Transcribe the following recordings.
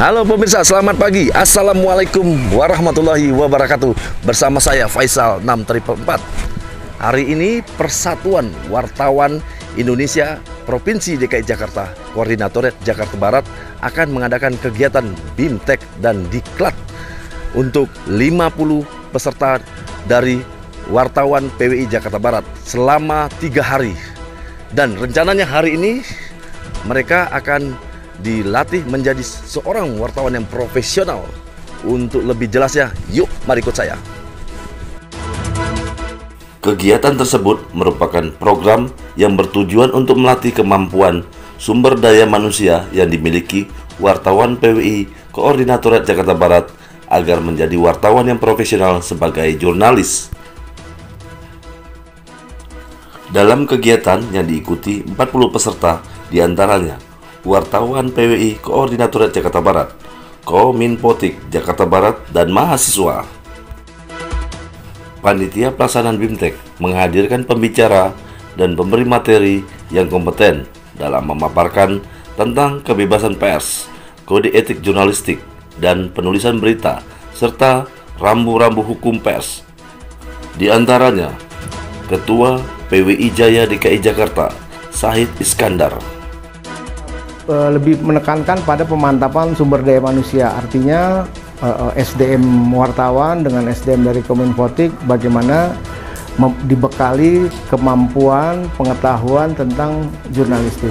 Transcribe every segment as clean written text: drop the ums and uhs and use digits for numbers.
Halo pemirsa, selamat pagi. Assalamualaikum warahmatullahi wabarakatuh. Bersama saya Faisal 6444. Hari ini Persatuan Wartawan Indonesia Provinsi DKI Jakarta, Koordinatorat Jakarta Barat akan mengadakan kegiatan BIMTEK dan Diklat untuk 50 peserta dari wartawan PWI Jakarta Barat selama 3 hari. Dan rencananya hari ini mereka akan dilatih menjadi seorang wartawan yang profesional. Untuk lebih jelasnya, yuk mari ikut saya. Kegiatan tersebut merupakan program yang bertujuan untuk melatih kemampuan sumber daya manusia yang dimiliki wartawan PWI Koordinatorat Jakarta Barat agar menjadi wartawan yang profesional sebagai jurnalis. Dalam kegiatan yang diikuti 40 peserta, diantaranya wartawan PWI Koordinatorat Jakarta Barat, Kominfotik Jakarta Barat, dan mahasiswa. Panitia pelaksanaan BIMTEK menghadirkan pembicara dan pemberi materi yang kompeten dalam memaparkan tentang kebebasan pers, kode etik jurnalistik, dan penulisan berita, serta rambu-rambu hukum pers. Di antaranya, Ketua PWI Jaya DKI Jakarta, Syahid Iskandar, lebih menekankan pada pemantapan sumber daya manusia, artinya SDM wartawan dengan SDM dari Kominfotik, bagaimana dibekali kemampuan pengetahuan tentang jurnalistik.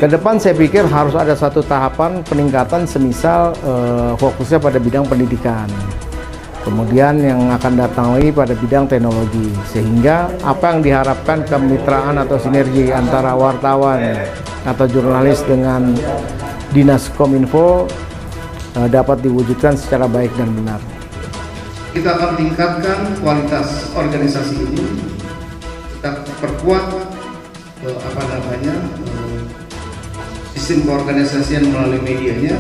Kedepan saya pikir harus ada satu tahapan peningkatan, semisal fokusnya pada bidang pendidikan, kemudian yang akan datang lagi pada bidang teknologi, sehingga apa yang diharapkan kemitraan atau sinergi antara wartawan atau jurnalis dengan Dinas Kominfo dapat diwujudkan secara baik dan benar. Kita akan tingkatkan kualitas organisasi ini, kita perkuat sistem keorganisasian melalui medianya,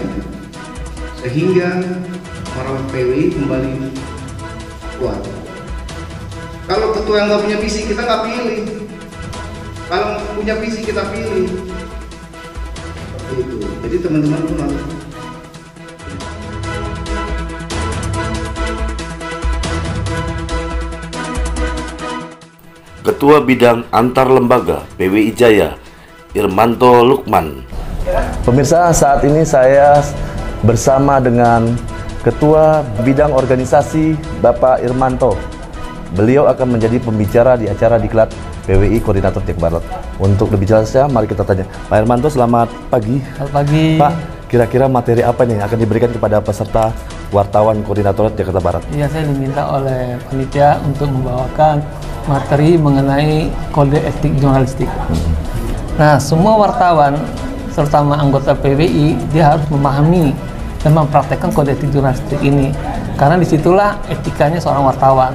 sehingga para PWI kembali kuat. Kalau ketua yang nggak punya visi, kita nggak pilih. Kalau punya visi, kita pilih. Seperti itu. Jadi teman-teman pun harus. Ketua Bidang Antar Lembaga PWI Jaya, Irmanto Lukman. Pemirsa, saat ini saya bersama dengan Ketua Bidang Organisasi Bapak Irmanto. Beliau akan menjadi pembicara di acara Diklat PWI Koordinator Jakarta Barat. Untuk lebih jelasnya, mari kita tanya. Pak Irmanto, selamat pagi. Selamat pagi. Pak, kira-kira materi apa nih yang akan diberikan kepada peserta wartawan Koordinatorat Jakarta Barat? Iya, saya diminta oleh panitia untuk membawakan materi mengenai kode etik jurnalistik. Nah, semua wartawan, terutama anggota PWI, dia harus memahami dan mempraktekkan kode etik jurnalistik ini, karena disitulah etikanya seorang wartawan.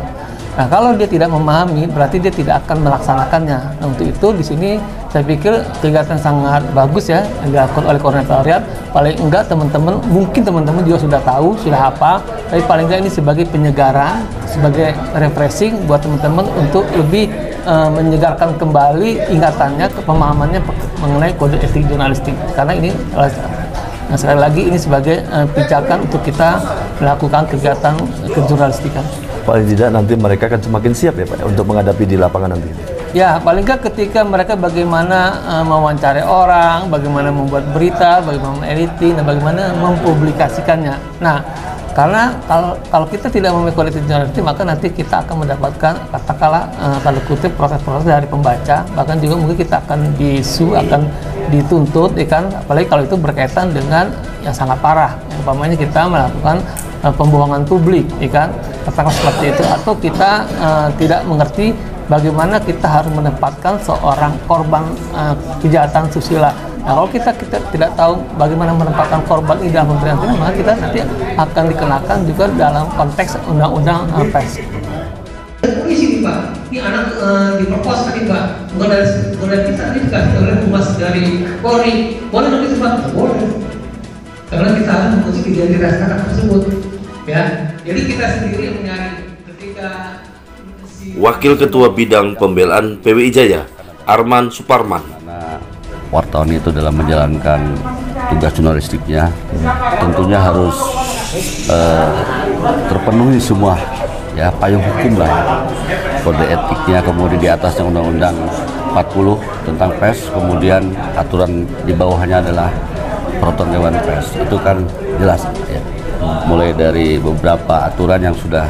Nah, kalau dia tidak memahami, berarti dia tidak akan melaksanakannya. Nah, untuk itu di sini saya pikir kegiatan sangat bagus ya yang dilakukan oleh koordinatoriat. Paling enggak mungkin teman-teman juga sudah tahu, sudah hafal, tapi paling enggak ini sebagai penyegaran, sebagai refreshing buat teman-teman untuk lebih menyegarkan kembali ingatannya, pemahamannya mengenai kode etik jurnalistik. Karena ini sekali lagi ini sebagai pijakan untuk kita melakukan kegiatan kejurnalistikan. Paling tidak nanti mereka akan semakin siap ya Pak untuk menghadapi di lapangan nanti. Ya, paling nggak ketika mereka bagaimana mewawancari orang, bagaimana membuat berita, bagaimana editing, dan bagaimana mempublikasikannya. Nah, karena kalau kita tidak memiliki kualitas jurnalistik, maka nanti kita akan mendapatkan katakanlah tanda kutip proses-proses dari pembaca, bahkan juga mungkin kita akan akan dituntut, ya kan? Apalagi kalau itu berkaitan dengan yang sangat parah, yang umpamanya kita melakukan pembohongan publik, ya kan? Katakan seperti itu, atau kita tidak mengerti bagaimana kita harus menempatkan seorang korban kejahatan susila. Nah, kalau kita tidak tahu bagaimana menempatkan korban ini dalam pemberian ini, maka kita nanti akan dikenakan juga dalam konteks undang-undang pers. Polisi nih Pak, ini anak diperkosa nih Pak, bukan dari kita, ini dikasih oleh humas dari Polri. Boleh dong itu Pak? Boleh. Karena kita akan menguji identitas anak tersebut, ya. Jadi kita sendiri yang mencari ketika Wakil Ketua Bidang Pembelaan PWI Jaya, Arman Suparman. Wartawan itu dalam menjalankan tugas jurnalistiknya, tentunya harus terpenuhi semua ya payung hukum lah, kode etiknya, kemudian di atasnya Undang-Undang 40 tentang pers, kemudian aturan di bawahnya adalah Peraturan Dewan Pers. Itu kan jelas ya, mulai dari beberapa aturan yang sudah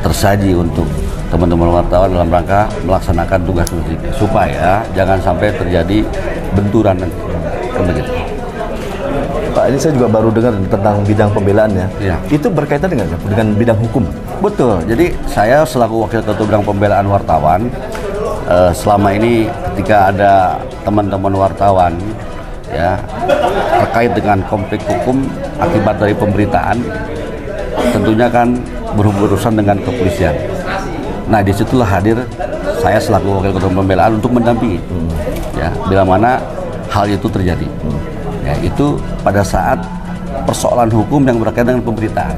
tersaji untuk teman-teman wartawan dalam rangka melaksanakan tugas supaya jangan sampai terjadi benturan nanti. Kan begitu. Pak, ini saya juga baru dengar tentang bidang pembelaan ya. Iya. Itu berkaitan dengan bidang hukum. Betul. Jadi saya selaku Wakil Ketua Bidang Pembelaan Wartawan, selama ini ketika ada teman-teman wartawan ya terkait dengan konflik hukum akibat dari pemberitaan, tentunya kan berurusan dengan kepolisian. Nah, disitulah hadir saya selaku Wakil Ketua Pembelaan untuk mendampingi, ya bila mana hal itu terjadi. Ya, itu pada saat persoalan hukum yang berkaitan dengan pemberitaan.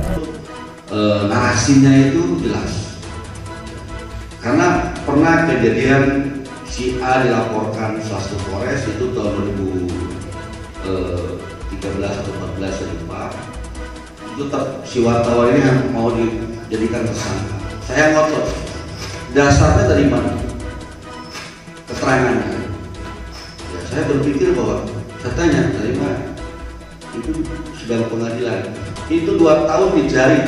Narasinya itu jelas, karena pernah kejadian si A dilaporkan Swastu Polres itu tahun 2013 atau 14 saya lupa, itu si wartawan ini mau dijadikan tersangka. Saya ngotot, dasarnya dari mana keterangannya? Ya, saya berpikir bahwa saya tanya dari mana, itu sidang pengadilan itu 2 tahun dicari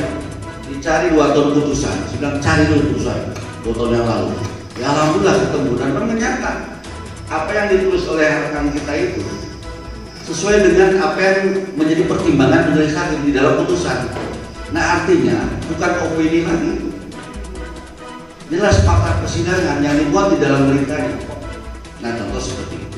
2 tahun putusan, sedang cari dulu putusan 2 tahun yang lalu. Ya alhamdulillah ketemu dan ternyata apa yang ditulis oleh rekan kita itu sesuai dengan apa yang menjadi pertimbangan majelis hakim di dalam putusan. Nah, artinya bukan opini lagi, jelas fakta persidangan yang dibuat di dalam beritanya. Nah, contoh seperti itu.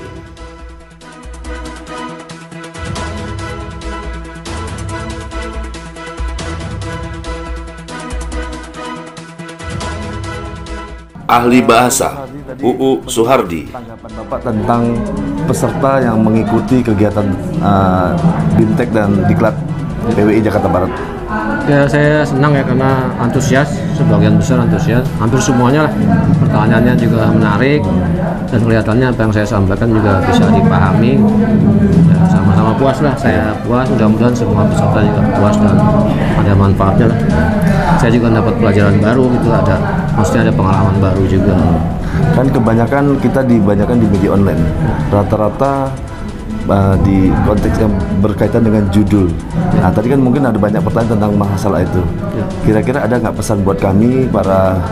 Ahli bahasa UU Suhardi. Tanggapan Bapak tentang peserta yang mengikuti kegiatan BIMTEK dan Diklat PWI Jakarta Barat. Ya, saya senang ya karena antusias, sebagian besar antusias, hampir semuanya lah. Pertanyaannya juga menarik dan kelihatannya apa yang saya sampaikan juga bisa dipahami. Ya, sama-sama puas lah, saya puas, mudah-mudahan semua peserta juga puas dan ada manfaatnya lah. Saya juga dapat pelajaran baru gitu, maksudnya ada pengalaman baru juga. Kan kebanyakan kita di media online, rata-rata di konteks yang berkaitan dengan judul. Nah, tadi kan mungkin ada banyak pertanyaan tentang masalah itu. Kira-kira ada nggak pesan buat kami para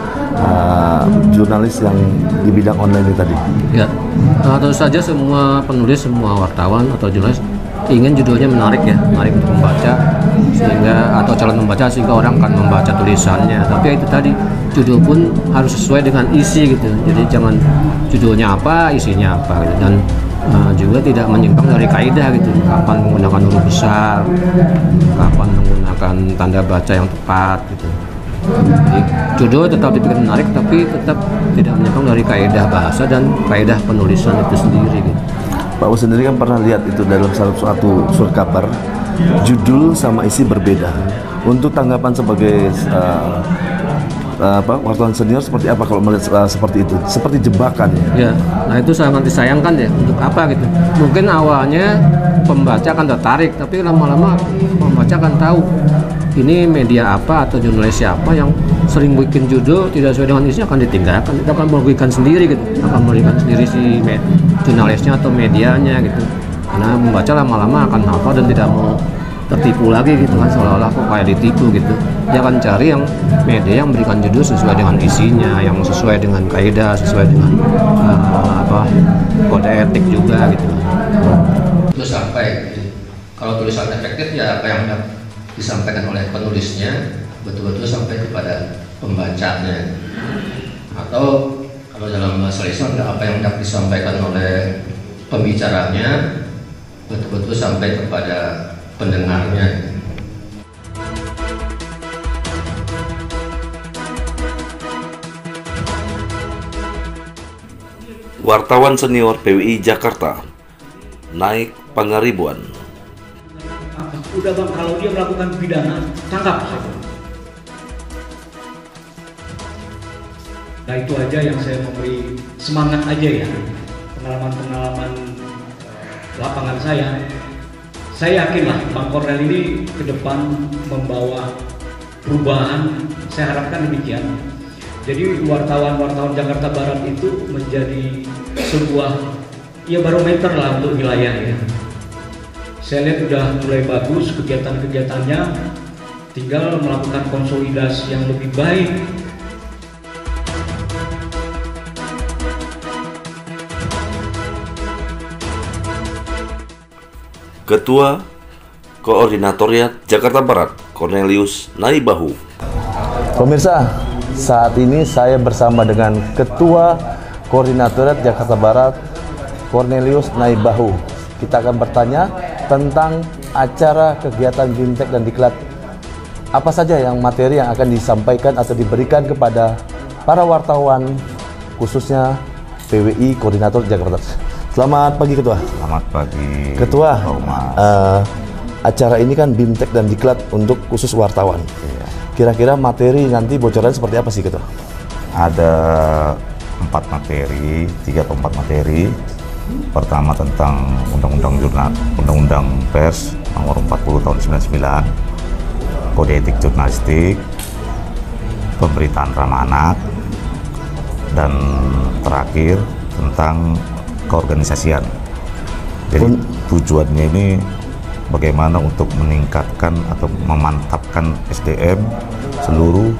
jurnalis yang di bidang online ini tadi? Ya, tentu saja semua penulis, semua wartawan atau jurnalis ingin judulnya menarik ya, menarik untuk membaca sehingga atau calon membaca sehingga orang akan membaca tulisannya. Tapi itu tadi judul pun harus sesuai dengan isi gitu. Jadi jangan judulnya apa, isinya apa gitu. Dan juga tidak menyimpang dari kaidah gitu. Kapan menggunakan huruf besar, kapan menggunakan tanda baca yang tepat gitu. Jadi judul tetap dibikin menarik tapi tetap tidak menyimpang dari kaidah bahasa dan kaidah penulisan itu sendiri gitu. Pak U sendiri kan pernah lihat itu dalam satu surat kabar, judul sama isi berbeda. Untuk tanggapan sebagai wartawan senior seperti apa kalau melihat seperti itu? Seperti jebakan ya? Ya, nah itu sangat disayangkan ya. Untuk apa gitu? Mungkin awalnya pembaca akan tertarik, tapi lama-lama pembaca akan tahu ini media apa atau jurnalis siapa yang sering bikin judul tidak sesuai dengan isinya akan ditinggalkan. Itu akan merugikan sendiri gitu, akan merugikan sendiri si jurnalisnya atau medianya gitu. Karena membaca lama-lama akan hafal dan tidak mau tertipu lagi gitu kan, seolah-olah kok kayak ditipu gitu. Dia akan cari yang media yang memberikan judul sesuai dengan isinya, yang sesuai dengan kaidah, sesuai dengan kode etik juga gitu. Itu sampai kalau tulisan efektif ya apa yang disampaikan oleh penulisnya betul-betul sampai kepada pembacanya, atau kalau dalam bahasa lisan apa yang hendak disampaikan oleh pembicaranya betul-betul sampai kepada pendengarnya. Wartawan senior PWI Jakarta naik Pangaribuan. Udah bang, kalau dia melakukan pidana, tangkap. Nah itu aja yang saya memberi semangat aja ya, pengalaman-pengalaman lapangan saya. saya yakin lah Bang Kornel ini ke depan membawa perubahan, saya harapkan demikian. Jadi wartawan-wartawan Jakarta Barat itu menjadi sebuah barometer lah untuk wilayah ya. Saya lihat udah mulai bagus kegiatan-kegiatannya, tinggal melakukan konsolidasi yang lebih baik. Ketua Koordinatoriat Jakarta Barat, Cornelius Naibahu. Pemirsa, saat ini saya bersama dengan Ketua Koordinatoriat Jakarta Barat, Cornelius Naibahu. Kita akan bertanya tentang acara kegiatan BIMTEK dan Diklat. Apa saja yang materi yang akan disampaikan atau diberikan kepada para wartawan, khususnya PWI Koordinator Jakarta. Selamat pagi Ketua. Selamat pagi Ketua. Acara ini kan BIMTEK dan Diklat untuk khusus wartawan. Iya. Kira-kira materi nanti bocorannya seperti apa sih Ketua? Ada 4 materi, 3 atau 4 materi. Pertama tentang Undang-Undang Pers nomor 40 tahun 99, Kode Etik Jurnalistik, Pemberitaan ramah anak, dan terakhir tentang keorganisasian. Jadi tujuannya ini bagaimana untuk meningkatkan atau memantapkan SDM seluruh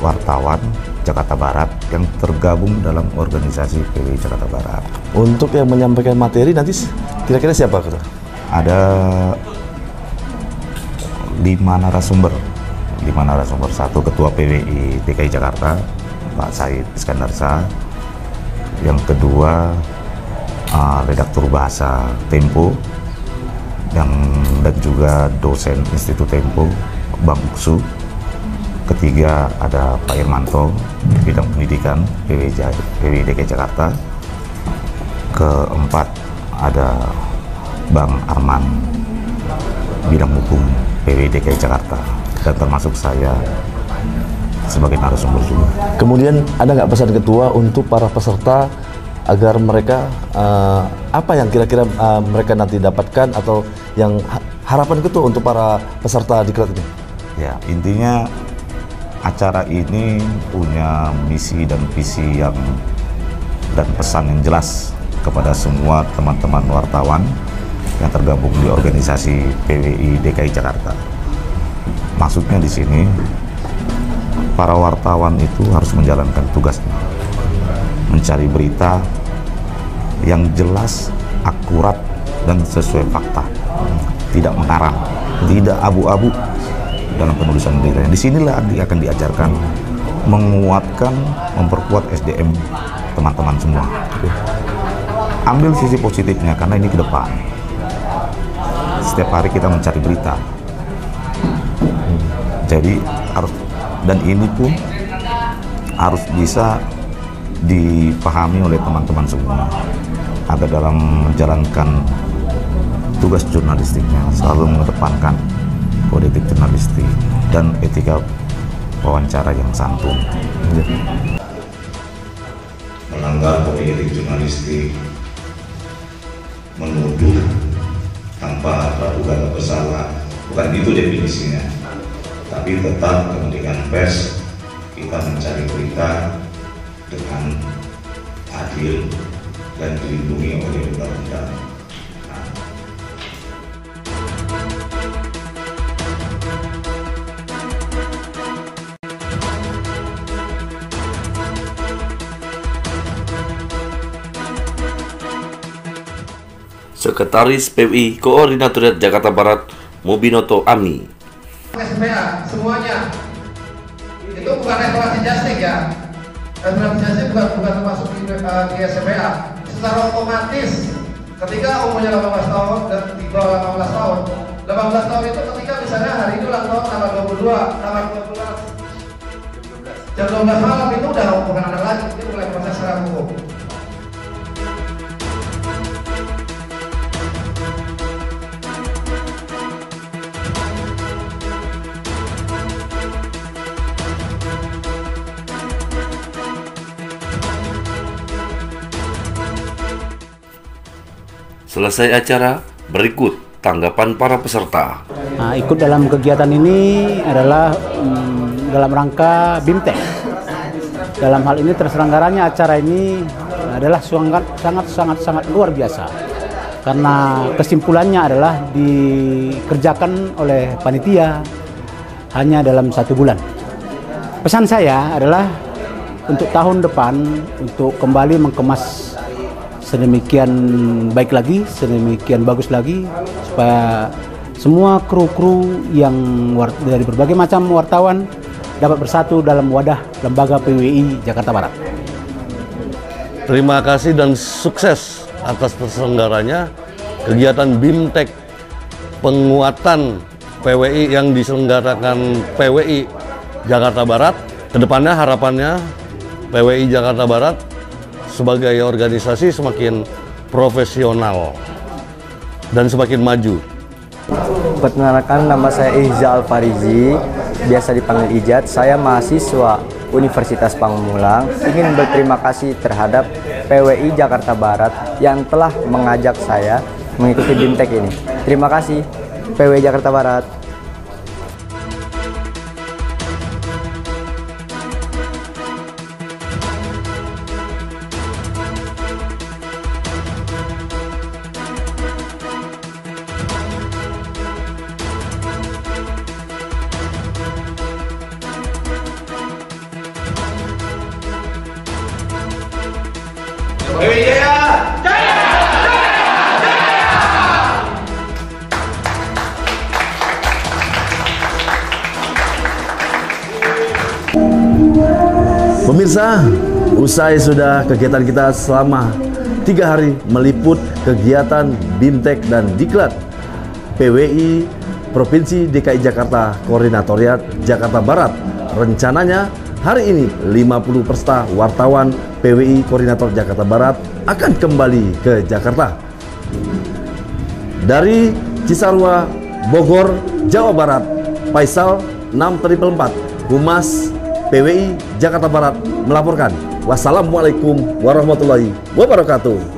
wartawan Jakarta Barat yang tergabung dalam organisasi PWI Jakarta Barat. Untuk yang menyampaikan materi nanti kira-kira siapa Ketua? Ada 5 narasumber. 5 narasumber. 1 Ketua PWI DKI Jakarta, Pak Said Iskandar Shah. Yang kedua redaktur bahasa Tempo dan juga dosen Institut Tempo, Bang Uksu. Ketiga ada Pak Irmanto, bidang pendidikan PWI DKI Jakarta. Keempat ada Bang Arman, bidang hukum PWI DKI Jakarta, dan termasuk saya sebagai narasumber juga. Kemudian ada nggak pesan Ketua untuk para peserta agar mereka apa yang kira-kira mereka nanti dapatkan atau yang harapan Ketua untuk para peserta Diklat ini? Ya, intinya acara ini punya misi dan visi dan pesan yang jelas kepada semua teman-teman wartawan yang tergabung di organisasi PWI DKI Jakarta. Maksudnya di sini para wartawan itu harus menjalankan tugasnya, mencari berita yang jelas, akurat, dan sesuai fakta, tidak mengarang, tidak abu-abu dalam penulisan berita. Di sinilah akan diajarkan menguatkan, memperkuat SDM teman-teman semua. Ambil sisi positifnya karena ini ke depan. Setiap hari kita mencari berita. Jadi harus, dan ini pun harus bisa dipahami oleh teman-teman semua agar dalam menjalankan tugas jurnalistiknya selalu mengedepankan kode etik jurnalistik dan etika wawancara yang santun. Melanggar kode etik jurnalistik, menuduh tanpa praduga bersalah, bukan itu definisinya. Tapi tetap kepentingan pers, kita mencari berita dengan adil dan dilindungi oleh undang-undang. Sekretaris PWI Koordinatoriat Jakarta Barat, Mubinoto Ami. SPA semuanya itu bukan restorasi justice ya. Restorasi justice bukan termasuk di SPA. Secara otomatis ketika umurnya 18 tahun dan di bawah 18 tahun, 18 tahun itu ketika misalnya hari itu ulang tahun tanggal 22, tanggal 12 jam 12 malam itu udah bukan anak lagi, itu mulai proses secara hukum. Selesai acara, berikut tanggapan para peserta. Nah, ikut dalam kegiatan ini adalah dalam rangka BIMTEK. Dalam hal ini terselenggaranya acara ini adalah sangat luar biasa. Karena kesimpulannya adalah dikerjakan oleh panitia hanya dalam 1 bulan. Pesan saya adalah untuk tahun depan untuk kembali mengemas sedemikian baik lagi, sedemikian bagus lagi, supaya semua kru-kru yang dari berbagai macam wartawan dapat bersatu dalam wadah lembaga PWI Jakarta Barat. Terima kasih dan sukses atas terselenggaranya kegiatan BIMTEK penguatan PWI yang diselenggarakan PWI Jakarta Barat. Kedepannya harapannya PWI Jakarta Barat sebagai organisasi semakin profesional dan semakin maju. Perkenalkan, nama saya Ihza Al-Farizi, biasa dipanggil Ijat. Saya mahasiswa Universitas Pamulang. Ingin berterima kasih terhadap PWI Jakarta Barat yang telah mengajak saya mengikuti BIMTEK ini. Terima kasih PWI Jakarta Barat. Pemirsa, usai sudah kegiatan kita selama 3 hari meliput kegiatan BIMTEK dan Diklat PWI Provinsi DKI Jakarta Koordinatoriat Jakarta Barat. Rencananya hari ini 50 peserta wartawan PWI Koordinator Jakarta Barat akan kembali ke Jakarta. Dari Cisarua, Bogor, Jawa Barat, Faisal 6444, Humas PWI Jakarta Barat melaporkan. Wassalamualaikum warahmatullahi wabarakatuh.